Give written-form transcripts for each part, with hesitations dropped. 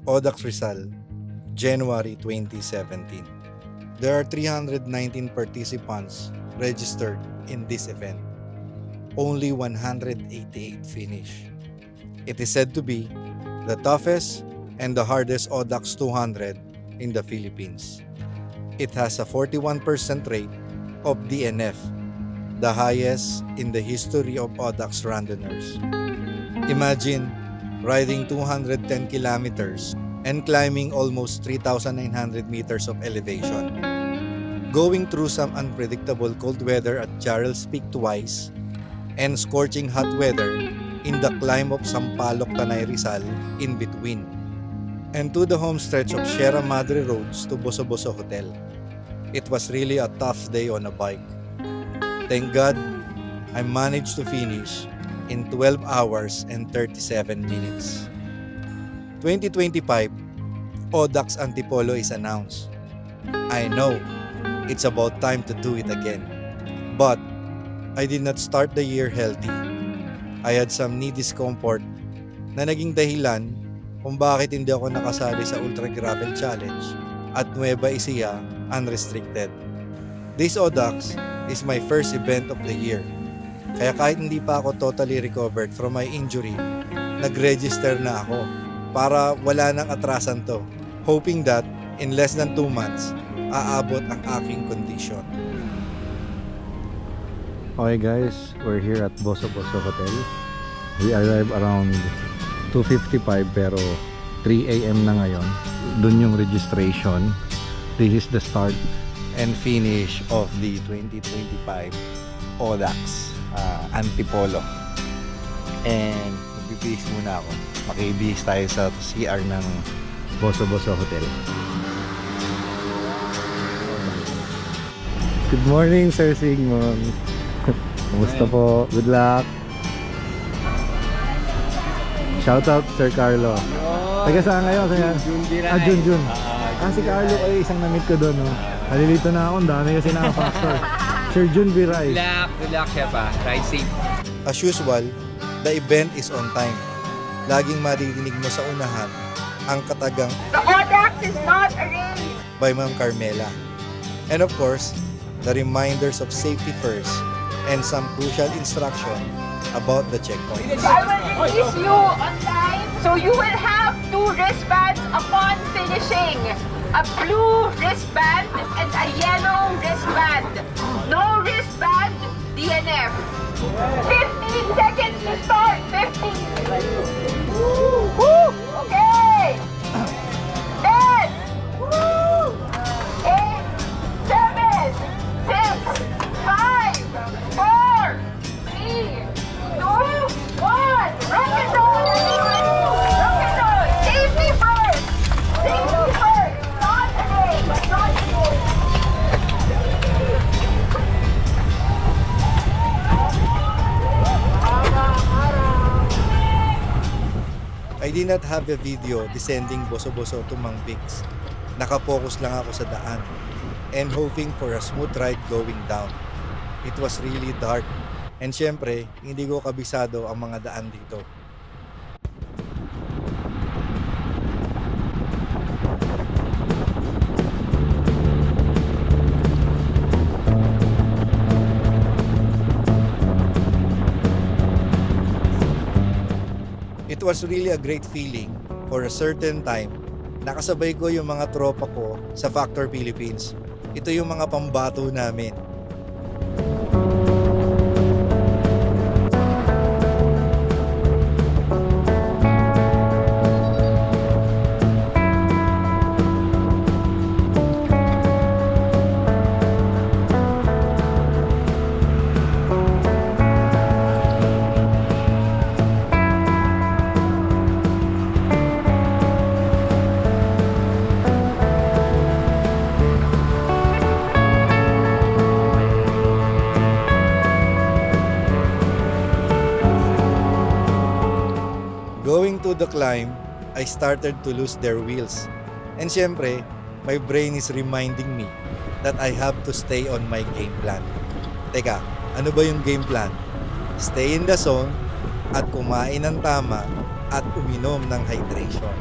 Audax Rizal, January 2017. There are 319 participants registered in this event. Only 188 finish. It is said to be the toughest and the hardest Audax 200 in the Philippines. It has a 41% rate of DNF, the highest in the history of Audax randonneurs. Imagine riding 210 kilometers and climbing almost 3,900 meters of elevation. Going through some unpredictable cold weather at Jarrell's Peak twice and scorching hot weather in the climb of Sampaloc Tanay Rizal in between. And to the home stretch of Sierra Madre roads to Boso Boso Hotel. It was really a tough day on a bike. Thank God, I managed to finish in 12 hours and 37 minutes. 2025, Audax Antipolo is announced. I know, it's about time to do it again. But, I did not start the year healthy. I had some knee discomfort na naging dahilan kung bakit hindi ako nakasali sa Ultra Gravel Challenge at Nueva Ecija Unrestricted. This Audax is my first event of the year. Kaya kahit hindi pa ako totally recovered from my injury, nag-register na ako para wala nang atrasan to. Hoping that in less than 2 months, aabot ang aking condition. Okay guys, we're here at Boso Boso Hotel. We arrived around 2:55 pero 3 AM na ngayon. Dun yung registration. This is the start And finish of the 2025 Audax Antipolo. And magbibihis muna ako. Makibihis tayo sa CR ng Boso Boso Hotel. Good morning, Sir Sigmund. Kumusta po? Good luck. Shout out, Sir Carlo. Taga saan ngayon? Jun. Si Carlo ay isang na-meet ko doon. No? Nalilito na ako. Ang dami kasi naka-factor. Sir Jun Viray. Good luck, Shepa. Ride safe. As usual, the event is on time. Laging maririnig mo sa unahan ang katagang The Audax is not a race! by Ma'am Carmela. And of course, the reminders of safety first and some crucial instruction about the checkpoints. I will release you on time, so you will have 2 wristbands upon finishing. A blue wristband and a yellow wristband. No wristband, DNF. 15 seconds to start. 15. Woo! Okay. 10. Woo! 8, 7, 6, 5, 4, 3, 2, 1. Rock and roll, everyone. Rock and roll. Safety first. Safety first. Not a race. Not a race. I did not have a video descending Boso-Boso to Mang Bigs. Nakapokus lang ako sa daan and hoping for a smooth ride going down. It was really dark and syempre, hindi ko kabisado ang mga daan dito. It was really a great feeling for a certain time. Nakasabay ko yung mga tropa ko sa Factor Philippines. Ito yung mga pambato namin. Going to the climb, I started to lose their wheels. And syempre, my brain is reminding me that I have to stay on my game plan. Teka, ano ba yung game plan? Stay in the zone at kumain ng tama at uminom ng hydration.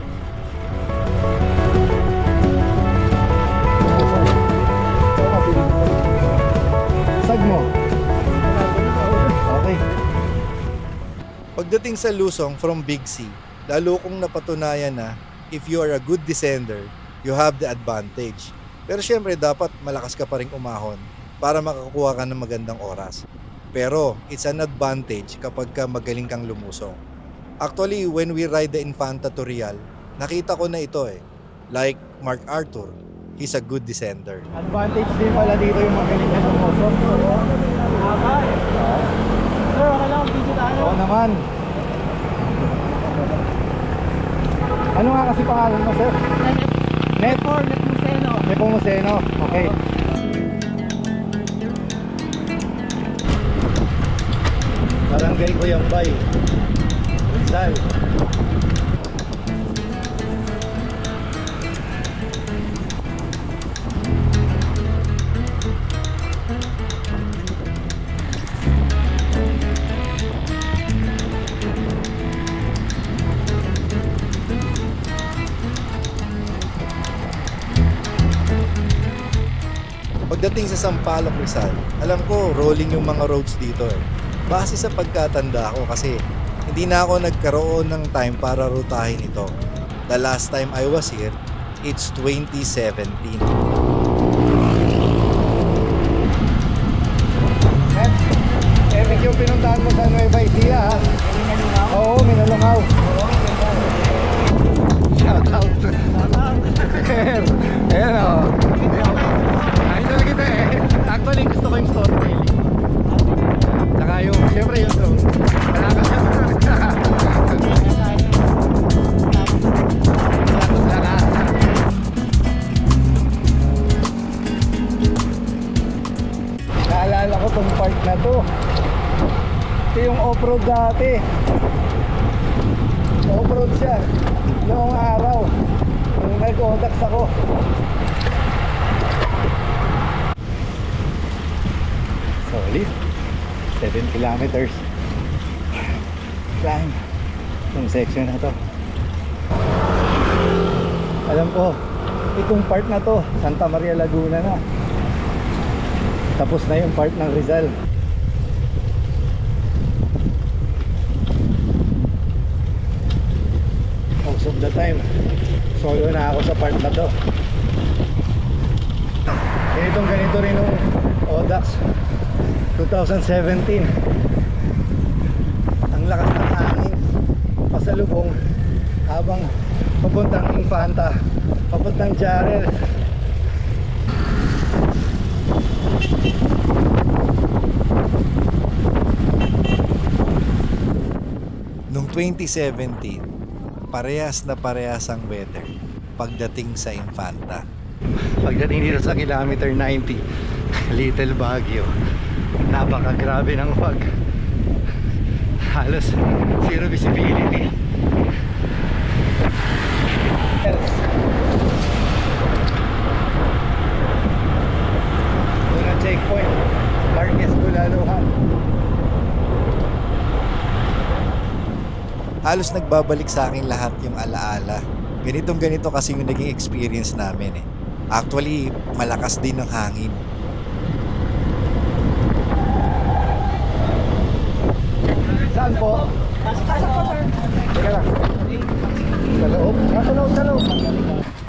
Pagdating sa Lusong from Big C, lalo kong napatunayan na if you are a good descender, you have the advantage. Pero syempre dapat malakas ka pa rin umahon para makakuha ka ng magandang oras. Pero it's an advantage kapag ka magaling kang lumusong. Actually, when we ride the Infanta to Real, nakita ko na ito eh. Like Mark Arthur, he's a good descender. Advantage din pala dito yung magaling na lumusong. Sir, okay lang, video tayo. Oo naman. Ano nga kasi pangalan mo, sir? Net Museno. Museno, okay. Barangay Kuyambay, Rizal. Pagdating sa Sampaloc Rizal, alam ko rolling yung mga roads dito eh. Base sa pagkatanda ko kasi hindi na ako nagkaroon ng time para rutahin ito. The last time I was here, it's 2017. Epic yung pinuntahan mo sa Nueva Ecija, ha? Oo, Minalungaw. Shout out. Ayan o. Idol kita eh. Actually, gusto ko yung storytelling. Saka yung, siyempre yung drone. Kailangan siya naalala ko tong part na to. Ito yung off-road dati. Off-road siya noong araw nung nag-odax ako. Solid 7 kilometers climb itong section na to. Alam ko itong part na to Santa Maria Laguna na, tapos na yung part ng Rizal. Most of the time solo na ako sa part na to. Ganito rin yung Odax 2017. Ang lakas ng hangin pasalubong habang papuntang Infanta, papuntang Jarel. Noong 2017, parehas na parehas ang weather pagdating sa Infanta. Pagdating dito sa kilometer 90, Little Baguio, napakagrabe ng fog. Halos zero visibility. Doon ang checkpoint, Marquez Bulaluhan. Halos nagbabalik sa akin lahat yung alaala. Ganito kasi yung naging experience namin eh. Actually, malakas din ang hangin. Saan po? Saan po, sir? Teka lang. Sa loob? Sa loob.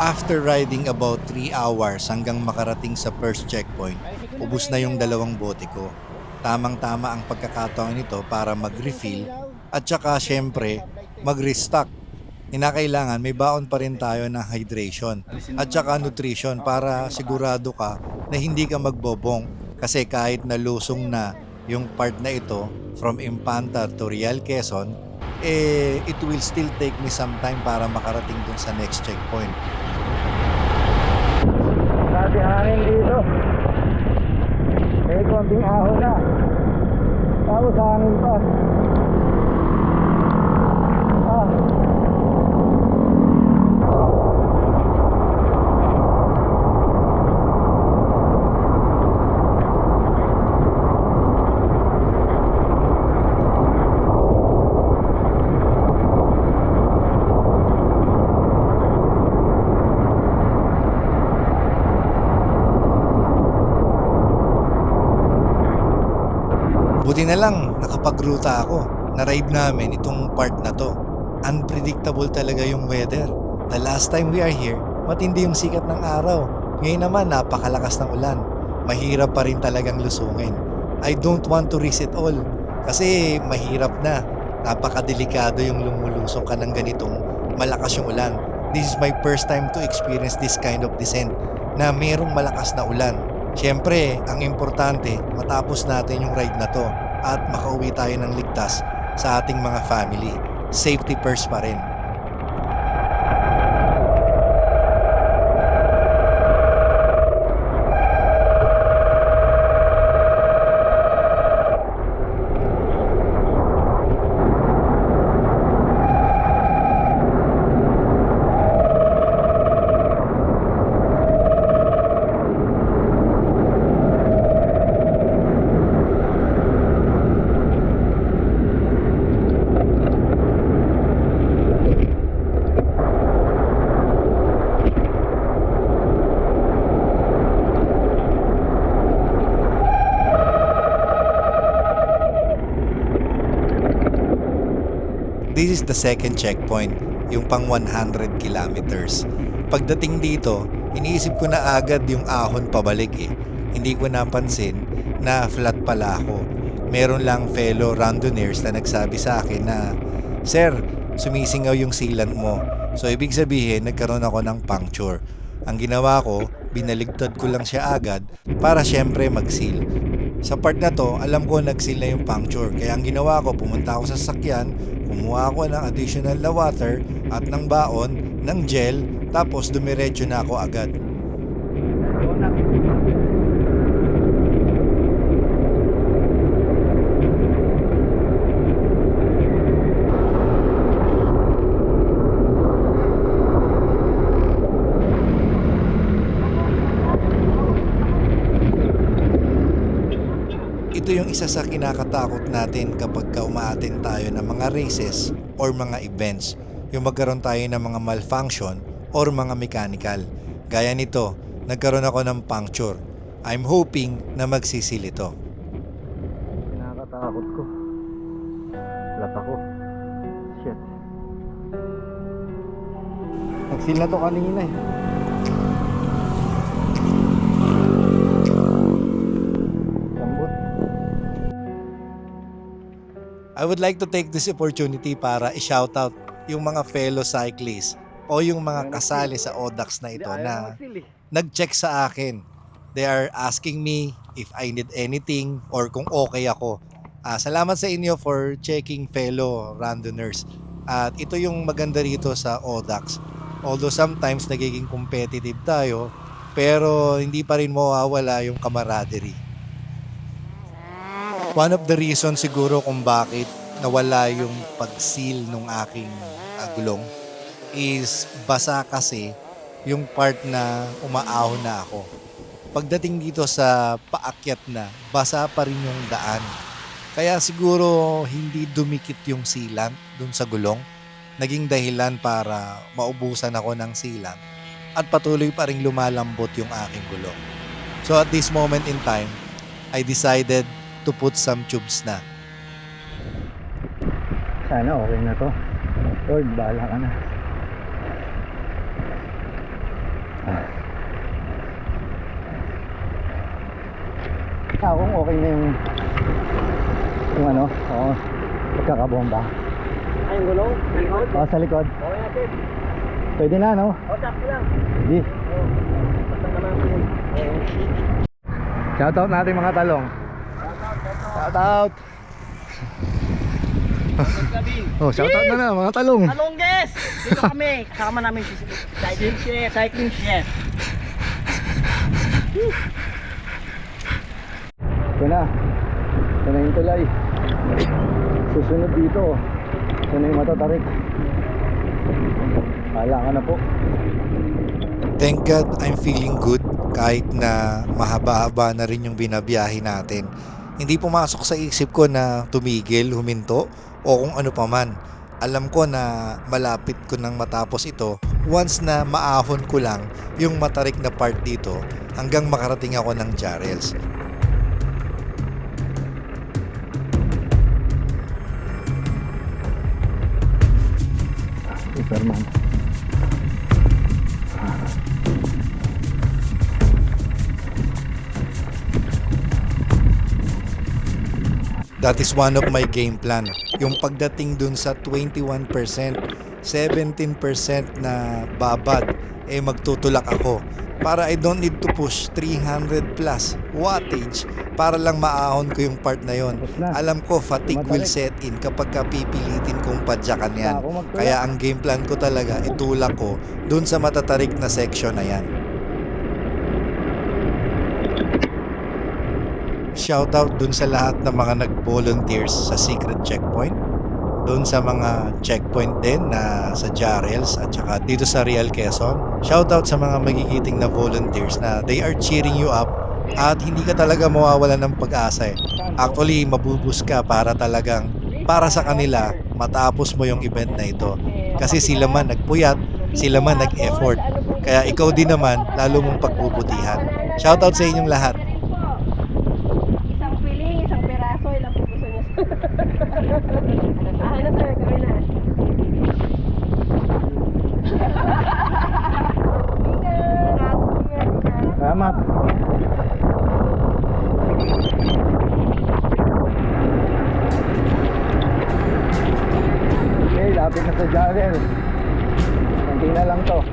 After riding about 3 hours hanggang makarating sa first checkpoint, ubos na yung 2 bote ko. Tamang-tama ang pagkakataon nito para mag-refill at saka syempre mag-restock. Kinakailangan may baon pa rin tayo ng hydration at saka nutrition para sigurado ka na hindi ka magbobong, kasi kahit nalusong na yung part na ito from Infanta to Real Quezon, it will still take me some time para makarating dun sa next checkpoint. Dati hangin dito. May konting ahon na. Tapos hangin pa. Buti na lang nakapagruta ako. na-ride namin itong part na to. Unpredictable talaga yung weather. The last time we are here, matindi yung sikat ng araw. Ngayon naman, napakalakas ng ulan. Mahirap pa rin talagang lusungin. I don't want to risk it all. Kasi mahirap na. Napakadelikado yung lumulusong ka ng ganitong malakas yung ulan. This is my first time to experience this kind of descent na merong malakas na ulan. Siyempre, ang importante, matapos natin yung ride na to at makauwi tayo ng ligtas sa ating mga family. Safety first pa rin. This is the second checkpoint, yung pang 100 kilometers. Pagdating dito, iniisip ko na agad yung ahon pabalik eh. Hindi ko napansin na flat pala ako. Meron lang fellow randonneurs na nagsabi sa akin na, "Sir, sumisingaw yung sealant mo." So ibig sabihin, nagkaroon ako ng puncture. Ang ginawa ko, binaligtad ko lang siya agad para syempre mag-seal. Sa part na to, alam ko nag-seal na yung puncture. Kaya ang ginawa ko, pumunta ako sa sasakyan, kumuha ako ng additional na water at ng baon, ng gel, tapos dumiretso na ako agad. Ito yung isa sa kinakatakot natin kapag umaattend tayo ng mga races or mga events, yung magkaroon tayo ng mga malfunction or mga mechanical. Gaya nito, nagkaroon ako ng puncture. I'm hoping na magsisil ito. Kinakatakot ko. Flat ako. Shit. Nagsil na to kanina eh. Lambot. I would like to take this opportunity para i-shoutout yung mga fellow cyclists o yung mga kasali sa ODAX na ito na nag-check sa akin. They are asking me if I need anything or kung okay ako. Salamat sa inyo for checking, fellow randonneurs. At ito yung maganda rito sa ODAX. Although sometimes nagiging competitive tayo, pero hindi pa rin mawawala yung camaraderie. One of the reasons siguro kung bakit nawala yung pag-seal nung aking gulong is basa kasi yung part na umaahon na ako. Pagdating dito sa paakyat na, basa pa rin yung daan. Kaya siguro hindi dumikit yung sealant dun sa gulong. Naging dahilan para maubusan ako ng sealant at patuloy pa rin lumalambot yung aking gulong. So at this moment in time, I decided to put some tubes na. Sana okay na to. Lord, bahala ka na. Kung okay na yung ano, oo, pagkakabomba. Ay, yung gulong? Sa likod? Oo, sa likod. Okay natin. Pwede na, no? O, sakto lang. Hindi. Basta naman yun. Shoutout natin mga talong. Shoutout. Oh, shoutout na mga talong. Talongges! Dito kami. Kasama namin si Cycling Chef. Ito na. Ito na yung tulay. Susunod dito. Ito na yung matatarik. Hala ka na po. Thank God I'm feeling good kahit na mahaba-haba na rin yung binabiyahe natin. Hindi pumasok sa isip ko na tumigil, huminto o kung ano pa man. Alam ko na malapit ko nang matapos ito once na maahon ko lang yung matarik na part dito hanggang makarating ako ng Jarrells. Superman. That is one of my game plan. Yung pagdating dun sa 21%, 17% na babad, magtutulak ako. Para I don't need to push 300 plus wattage para lang maahon ko yung part na yon. Alam ko fatigue will set in kapag pipilitin kong padyakan yan. Kaya ang game plan ko talaga, itulak ko dun sa matatarik na section na yan. Shoutout dun sa lahat ng mga nag-volunteers sa Secret Checkpoint. Dun sa mga checkpoint din na sa Jarrels at saka dito sa Real Quezon. Shoutout sa mga magigiting na volunteers na they are cheering you up at hindi ka talaga mawawalan ng pag-asa eh. Actually, mabubus ka para talagang para sa kanila matapos mo yung event na ito. Kasi sila man nagpuyat, sila man nag-effort. Kaya ikaw din naman lalo mong pagbubutihan. Shoutout sa inyong lahat. Isang piling, isang peraso, ilang po gusto niyo? Ano sir, kami na. Salamat. Okay, lapit na sa Jarrel. Kunti na lang to.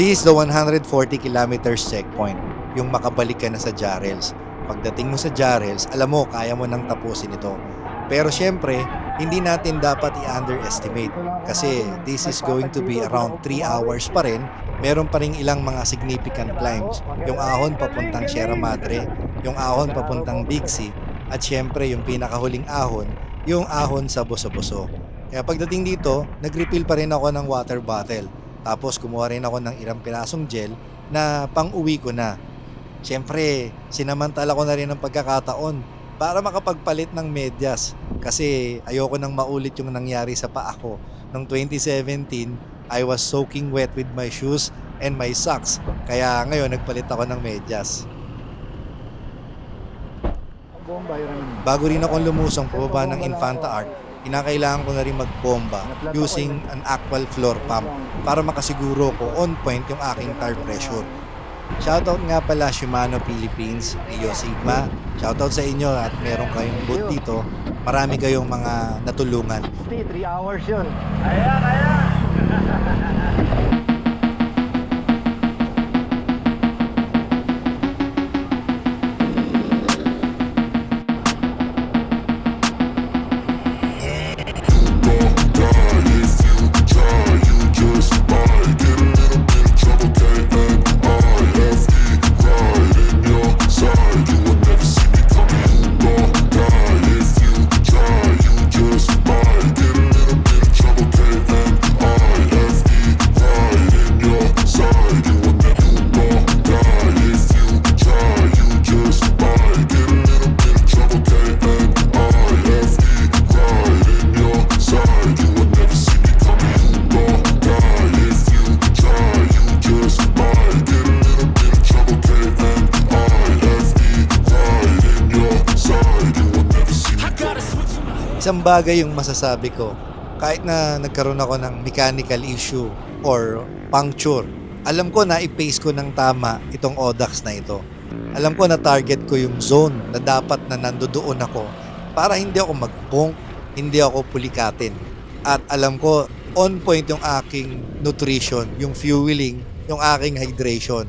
This is the 140 kilometers checkpoint, yung makabalik ka na sa Jarrels. Pagdating mo sa Jarrels, alam mo, kaya mo nang tapusin ito. Pero syempre, hindi natin dapat i-underestimate kasi this is going to be around 3 hours pa rin. Meron pa rin ilang mga significant climbs. Yung ahon papuntang Sierra Madre, yung ahon papuntang Bixi, at syempre yung pinakahuling ahon, yung ahon sa Boso-Boso. Kaya pagdating dito, nag-refill pa rin ako ng water bottle. Tapos kumuha rin ako ng ilang pirasong gel na pang-uwi ko na. Siyempre, sinamantala ko na rin ang pagkakataon para makapagpalit ng medyas. Kasi ayoko nang maulit yung nangyari sa paa ko. Noong 2017, I was soaking wet with my shoes and my socks. Kaya ngayon, nagpalit ako ng medyas. Bago rin akong lumusong pababa ng Infanta Arc, kinakailangan ko na rin magbomba using an actual floor pump para makasiguro ko on point yung aking tire pressure. Shoutout nga pala Shimano Philippines, Neo Sigma. Shoutout sa inyo at meron kayong booth dito. Marami kayong mga natulungan. 3 hours yun. Isang bagay yung masasabi ko, kahit na nagkaroon ako ng mechanical issue or puncture, alam ko na i-pace ko ng tama itong Audax na ito. Alam ko na target ko yung zone na dapat na nandoon ako para hindi ako magpong, hindi ako pulikatin. At alam ko, on point yung aking nutrition, yung fueling, yung aking hydration.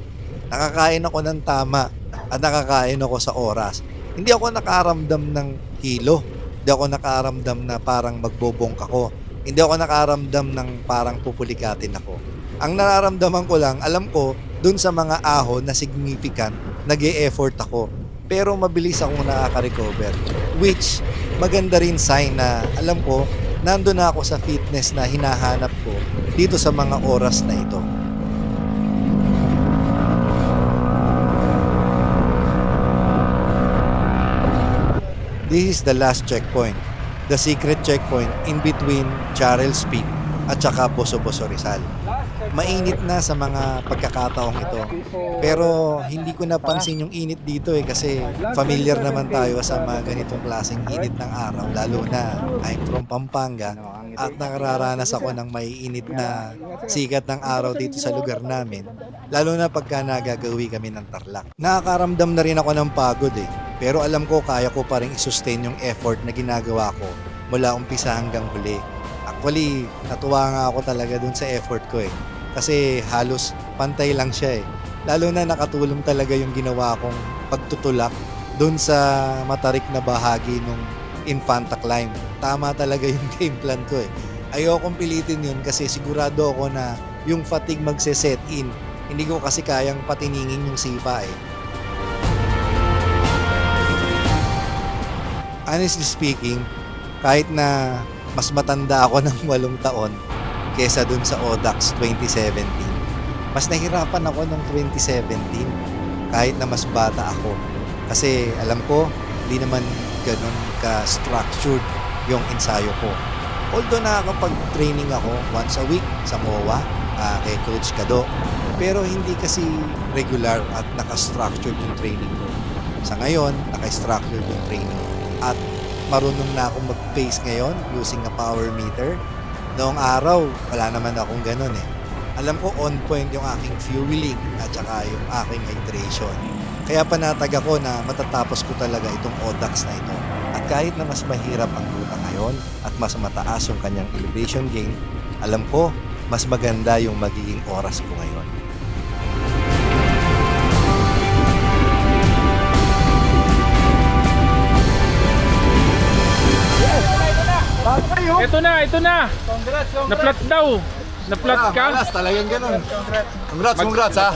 Nakakain ako ng tama at nakakain ako sa oras. Hindi ako nakaramdam ng hilo. Hindi ako nakaramdam na parang magbobong ako. Hindi ako nakaramdam ng parang pupulikatin ako. Ang nararamdaman ko lang, alam ko, dun sa mga ahon na significant, nag-e-effort ako. Pero mabilis akong nakaka-recover. Which, maganda rin sign na alam ko, nandun na ako sa fitness na hinahanap ko dito sa mga oras na ito. This is the last checkpoint. The secret checkpoint in between Charles Peak at saka Boso-Boso Rizal. Mainit na sa mga pagkakataong ito. Pero hindi ko napansin yung init dito kasi familiar naman tayo sa mga ganitong klaseng init ng araw. Lalo na I'm from Pampanga at nakararanas ako ng may init na sikat ng araw dito sa lugar namin. Lalo na pagka nagagawi kami ng Tarlac. Nakakaramdam na rin ako ng pagod Pero alam ko kaya ko pa rin i-sustain yung effort na ginagawa ko mula umpisa hanggang huli. Actually, natuwa nga ako talaga dun sa effort ko Kasi halos pantay lang siya Lalo na nakatulong talaga yung ginawa kong pagtutulak dun sa matarik na bahagi nung Infanta Climb. Tama talaga yung game plan ko Ayokong pilitin yun kasi sigurado ako na yung fatigue magse-set in. Hindi ko kasi kayang patiningin yung sipa Honestly speaking, kahit na mas matanda ako ng 8 taon kesa dun sa ODAX 2017, mas nahirapan ako ng 2017 kahit na mas bata ako. Kasi alam ko, hindi naman ganun ka-structured yung ensayo ko. Although nakakapag-training ako once a week sa MOA, kay Coach Kado, pero hindi kasi regular at naka-structured yung training ko. Sa ngayon, naka-structured yung training ko. At marunong na akong mag-pace ngayon using a power meter. Noong araw, wala naman akong ganun Alam ko on point yung aking fueling at saka yung aking hydration. Kaya panatag ako na matatapos ko talaga itong ODAX na ito. At kahit na mas mahirap ang ruta ngayon at mas mataas yung kanyang elevation gain, alam ko, mas maganda yung magiging oras ko ngayon. Ito na. Na-flat daw. Na-flat ka. Talagang ganun. Congrats ha.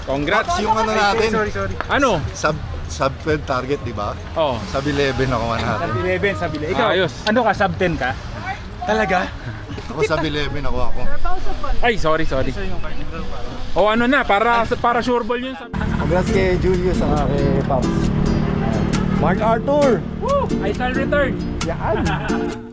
Congrats. Yung ano natin, Ano? sub 12 target, di ba? Oh. Sub 11 nakuha natin. 11, sabi nila. Ikaw, Ayos. ano ka, sub 10 ka? Talaga? Ako sub 11 nakuha ako. Ay, sorry. O ano na, para sure ball yun. Congrats kay Julius sa kay Pops. Mark Arthur! I shall return. Yan!